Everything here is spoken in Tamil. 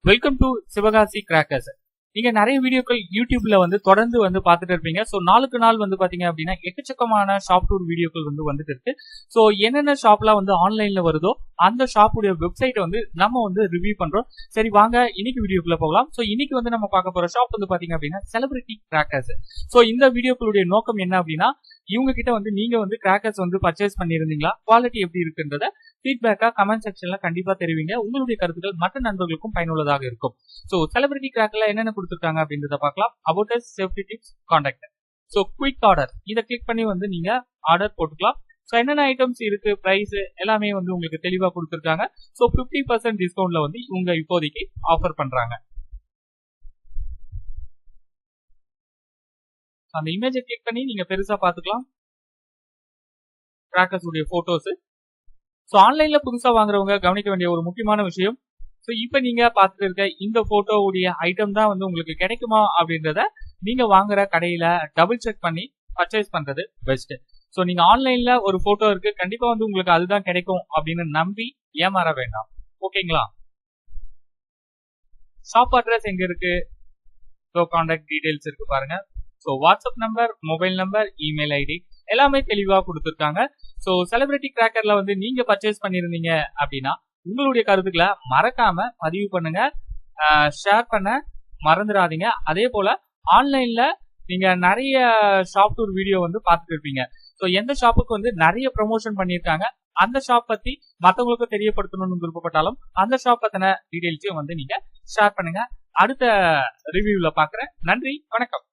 Welcome to Sivakasi crackers. நீங்க நிறைய வீடியோக்கள் யூடியூப்ல தொடர்ந்து பார்த்துட்டு இருப்பீங்க. ஸோ நாளுக்கு நாள் பாத்தீங்க அப்படின்னா எக்கச்சக்கமான ஷாப் டூர் வீடியோக்கள் வந்துட்டு இருக்கு. ஸோ என்னென்ன ஷாப்லாம் ஆன்லைன்ல வருதோ அந்த ஷாப்புடைய வெப்சைட் நம்ம ரிவ்யூ பண்றோம். சரி வாங்க இன்னைக்கு வீடியோக்குள்ள போகலாம். ஸோ இன்னைக்கு நம்ம பார்க்க போற ஷாப் பாத்தீங்க அப்படின்னா செலிபிரிட்டி கிராக்கர்ஸ். ஸோ இந்த வீடியோக்களுடைய நோக்கம் என்ன அப்படின்னா, இவங்க கிட்ட நீங்க கிராக்கர்ஸ் பர்ச்சேஸ் பண்ணிருந்தீங்களா, குவாலிட்டி எப்படி இருக்குன்றத ஃபீட்பேக்கா கமெண்ட் செக்ஷன்ல கண்டிப்பா தெரிவிங்க. உங்களுடைய கருத்துக்கள் மற்ற நண்பர்களுக்கும் பயனுள்ளதாக இருக்கும். சோ செலிபிரிட்டி கிராக்கர்ல என்னென்ன கொடுத்திருக்காங்க அப்படின்றத பார்க்கலாம். About us, safety tips, contact. So quick order இத கிளிக் பண்ணி நீங்க ஆர்டர் போட்டுக்கலாம். சோ என்னென்ன ஐட்டம்ஸ் இருக்கு, பிரைஸ் எல்லாமே உங்களுக்கு தெளிவா கொடுத்திருக்காங்க. சோ 50% டிஸ்கவுண்ட்ல இவங்க இப்போதைக்கு ஆஃபர் பண்றாங்க. அந்த இமேஜை கிளிக் பண்ணி நீங்க பெருசா பாத்துக்கலாம். கிராக்கர்ஸ் உடைய போட்டோஸ். சோ ஆன்லைன்ல புதுசா வாங்குறவங்க கவனிக்க வேண்டிய ஒரு முக்கியமான விஷயம், சோ இப்ப நீங்க பார்த்துட்டு இருக்க இந்த போட்டோ உடைய ஐட்டம் தான் உங்களுக்கு கிடைக்குமா அப்படின்றத நீங்க வாங்குற கடையில டபுள் செக் பண்ணி பர்ச்சேஸ் பண்றது பெஸ்ட். சோ நீங்க ஆன்லைன்ல ஒரு போட்டோ இருக்கு, கண்டிப்பா உங்களுக்கு அதுதான் கிடைக்கும் அப்படின்னு நம்பி ஏமாற வேண்டாம். ஓகேங்களா? ஷாப் அட்ரஸ் எங்க இருக்கு, சோ கான்டாக்ட் டீடைல்ஸ் இருக்கு பாருங்க. So WhatsApp number, mobile number, email ID எல்லாமே தெளிவா கொடுத்திருக்காங்க. சோ செலிபிரிட்டி கிராக்கர்ல நீங்க பர்ச்சேஸ் பண்ணிருந்தீங்க அப்படின்னா உங்களுடைய கருத்துக்களை மறக்காம பதிவு பண்ணுங்க, ஷேர் பண்ண மறந்துடாதீங்க. அதே போல ஆன்லைன்ல நீங்க நிறைய ஷாப் டூர் வீடியோ பார்த்துட்டு இருப்பீங்க. சோ எந்த ஷாப்புக்கு நிறைய ப்ரமோஷன் பண்ணிருக்காங்க, அந்த ஷாப் பத்தி மத்தவங்களுக்கு தெரியப்படுத்தணும்னு விருப்பப்பட்டாலும் அந்த ஷாப் பத்தின டீடைல்ஸையும் நீங்க ஷேர் பண்ணுங்க. அடுத்த ரிவ்யூல பாக்குறேன். நன்றி, வணக்கம்.